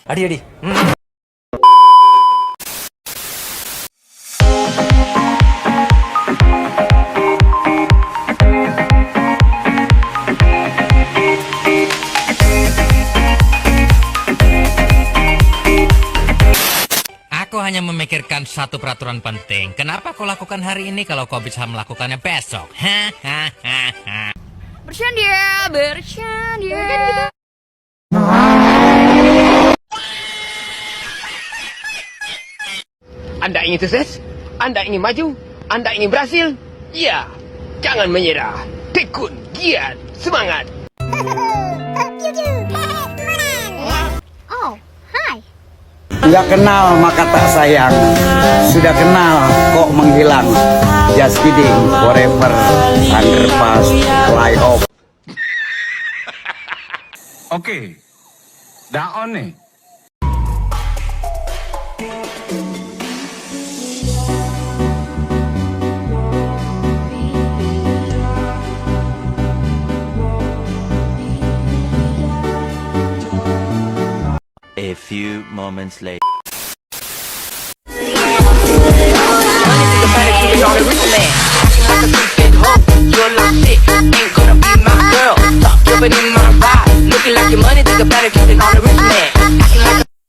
Adi, adi. Aku hanya memikirkan satu peraturan penting. Kenapa kau lakukan hari ini kalau kau bisa melakukannya besok? Bercanda, bercanda. Anda ingin sukses? Anda ingin maju? Anda ingin berhasil? Ya, jangan menyerah. Tekun, giat, semangat. Oh, hi. Sudah kenal maka tak sayang, sudah kenal kok menghilang. Just kidding, forever, underpass, fly off. Oke, dah on nih. A few moments later.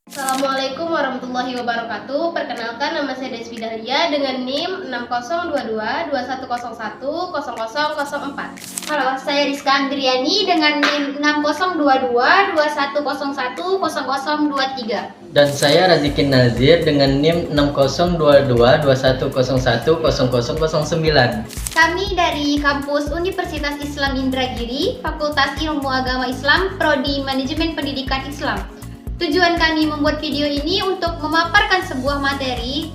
Assalamualaikum warahmatullahi wabarakatuh. Perkenalkan, nama saya Desvi Dahlia dengan NIM 602221010004. Halo, saya Rizka Andriani dengan NIM 602221010023. Dan saya Razikin Nazir dengan NIM 602221010009. Kami dari kampus Universitas Islam Indragiri, Fakultas Ilmu Agama Islam, Prodi Manajemen Pendidikan Islam. Tujuan kami membuat video ini untuk memaparkan sebuah materi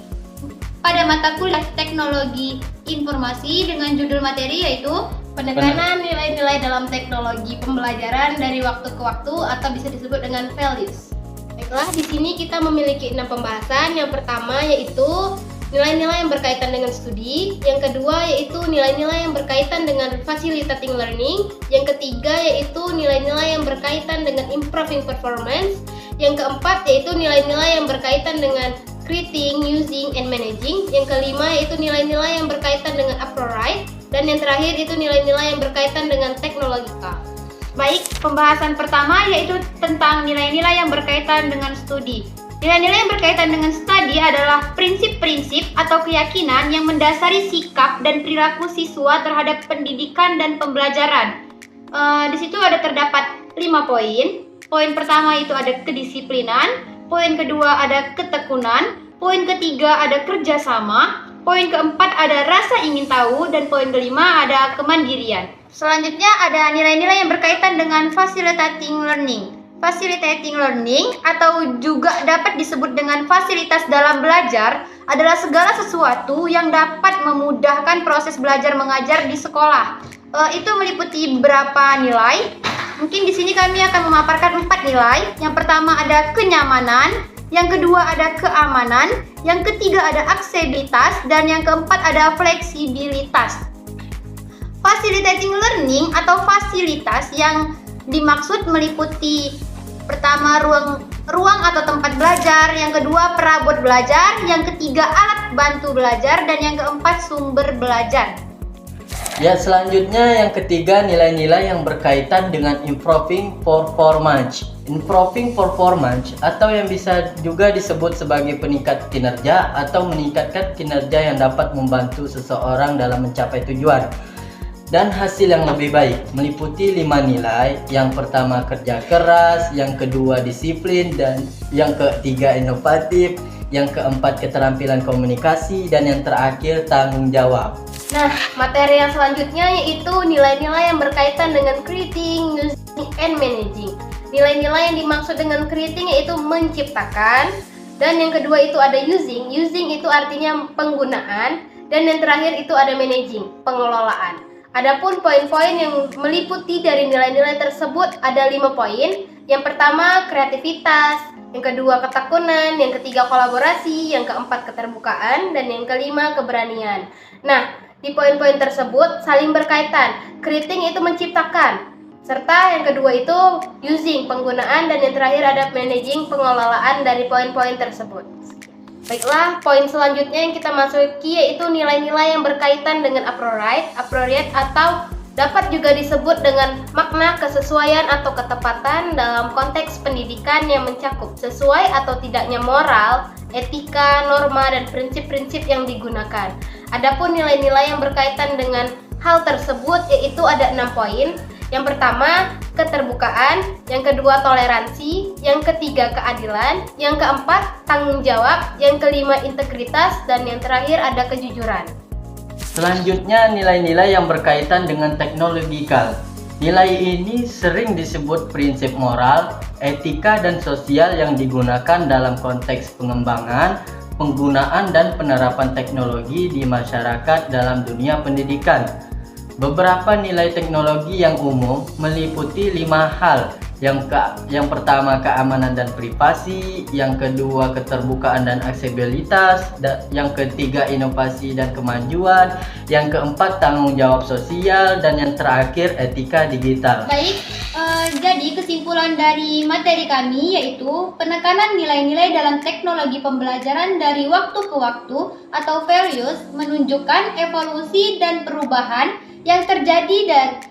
pada mata kuliah Teknologi Informasi dengan judul materi yaitu Penekanan nilai-nilai dalam teknologi pembelajaran dari waktu ke waktu atau bisa disebut dengan values. Baiklah, di sini kita memiliki 6 pembahasan. Yang pertama yaitu nilai-nilai yang berkaitan dengan studi. Yang kedua yaitu nilai-nilai yang berkaitan dengan facilitating learning. Yang ketiga yaitu nilai-nilai yang berkaitan dengan improving performance. Yang keempat yaitu nilai-nilai yang berkaitan dengan creating, using, and managing. Yang kelima yaitu nilai-nilai yang berkaitan dengan approach. Dan yang terakhir itu nilai-nilai yang berkaitan dengan teknologika. Baik, pembahasan pertama yaitu tentang nilai-nilai yang berkaitan dengan studi. Nilai-nilai yang berkaitan dengan studi adalah prinsip-prinsip atau keyakinan yang mendasari sikap dan perilaku siswa terhadap pendidikan dan pembelajaran. Di situ terdapat 5 poin. Poin pertama itu ada kedisiplinan, poin kedua ada ketekunan, poin ketiga ada kerjasama, poin keempat ada rasa ingin tahu, dan poin kelima ada kemandirian. Selanjutnya ada nilai-nilai yang berkaitan dengan facilitating learning. Facilitating learning atau juga dapat disebut dengan fasilitas dalam belajar adalah segala sesuatu yang dapat memudahkan proses belajar mengajar di sekolah. Itu meliputi beberapa nilai. Mungkin di sini kami akan memaparkan 4 nilai. Yang pertama ada kenyamanan, yang kedua ada keamanan, yang ketiga ada aksesibilitas, dan yang keempat ada fleksibilitas. Facilitating learning atau fasilitas yang dimaksud meliputi pertama ruang atau tempat belajar, yang kedua perabot belajar, yang ketiga alat bantu belajar, dan yang keempat sumber belajar. Ya, selanjutnya yang ketiga nilai-nilai yang berkaitan dengan improving performance. Improving performance atau yang bisa juga disebut sebagai peningkat kinerja atau meningkatkan kinerja yang dapat membantu seseorang dalam mencapai tujuan dan hasil yang lebih baik, meliputi 5 nilai. Yang pertama kerja keras, yang kedua disiplin, dan yang ketiga inovatif, yang keempat keterampilan komunikasi, dan yang terakhir tanggung jawab. Nah, materi yang selanjutnya yaitu nilai-nilai yang berkaitan dengan creating, using, and managing. Nilai-nilai yang dimaksud dengan creating yaitu menciptakan, dan yang kedua itu ada using. Using itu artinya penggunaan, dan yang terakhir itu ada managing, pengelolaan. Adapun poin-poin yang meliputi dari nilai-nilai tersebut ada 5 poin. Yang pertama kreativitas, yang kedua ketekunan, yang ketiga kolaborasi, yang keempat keterbukaan, dan yang kelima keberanian. Nah, di poin-poin tersebut saling berkaitan. Creating itu menciptakan, Serta yang kedua itu using, penggunaan, dan yang terakhir ada managing, pengelolaan dari poin-poin tersebut. Baiklah, poin selanjutnya yang kita masuki yaitu nilai-nilai yang berkaitan dengan appropriate atau dapat juga disebut dengan makna kesesuaian atau ketepatan dalam konteks pendidikan yang mencakup sesuai atau tidaknya moral, etika, norma, dan prinsip-prinsip yang digunakan. Adapun nilai-nilai yang berkaitan dengan hal tersebut yaitu ada 6 poin. Yang pertama, keterbukaan, yang kedua toleransi, yang ketiga keadilan, yang keempat tanggung jawab, yang kelima integritas, dan yang terakhir ada kejujuran. Selanjutnya nilai-nilai yang berkaitan dengan teknologikal. Nilai ini sering disebut prinsip moral, etika, dan sosial yang digunakan dalam konteks pengembangan, penggunaan, dan penerapan teknologi di masyarakat dalam dunia pendidikan. Beberapa nilai teknologi yang umum meliputi 5 hal. Yang pertama keamanan dan privasi, yang kedua keterbukaan dan aksesibilitas, yang ketiga inovasi dan kemajuan, yang keempat tanggung jawab sosial, dan yang terakhir etika digital. Baik, jadi kesimpulan dari materi kami yaitu penekanan nilai-nilai dalam teknologi pembelajaran dari waktu ke waktu atau values menunjukkan evolusi dan perubahan yang terjadi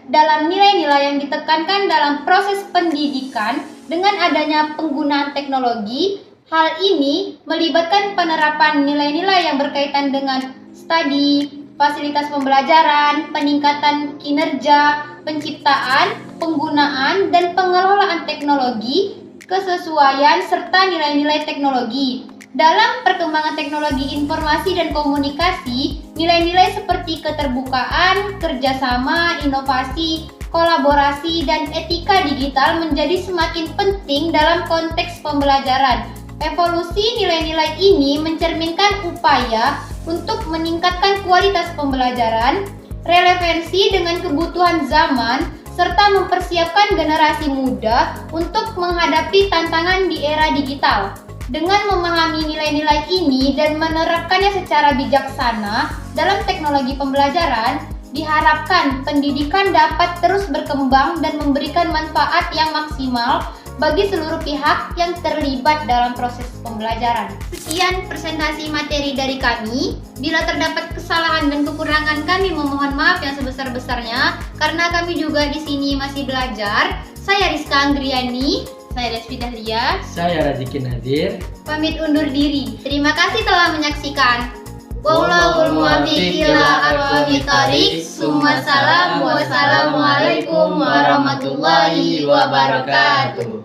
dalam nilai-nilai yang ditekankan dalam proses pendidikan dengan adanya penggunaan teknologi. Hal ini melibatkan penerapan nilai-nilai yang berkaitan dengan studi, fasilitas pembelajaran, peningkatan kinerja, penciptaan, penggunaan, dan pengelolaan teknologi, kesesuaian, serta nilai-nilai teknologi. Dalam perkembangan teknologi informasi dan komunikasi, nilai-nilai seperti keterbukaan, kerjasama, inovasi, kolaborasi, dan etika digital menjadi semakin penting dalam konteks pembelajaran. Evolusi nilai-nilai ini mencerminkan upaya untuk meningkatkan kualitas pembelajaran, relevansi dengan kebutuhan zaman, serta mempersiapkan generasi muda untuk menghadapi tantangan di era digital. Dengan memahami nilai-nilai ini dan menerapkannya secara bijaksana dalam teknologi pembelajaran, diharapkan pendidikan dapat terus berkembang dan memberikan manfaat yang maksimal bagi seluruh pihak yang terlibat dalam proses pembelajaran. Sekian presentasi materi dari kami. Bila terdapat kesalahan dan kekurangan, kami memohon maaf yang sebesar-besarnya karena kami juga di sini masih belajar. Saya Rizka Anggriani. Saya Desvi Dahlia. Saya Raziki Nadir. Pamit undur diri. Terima kasih telah menyaksikan. Wallahul muwaffiq ila aqwamit thoriq. Wassalamualaikum warahmatullahi wabarakatuh.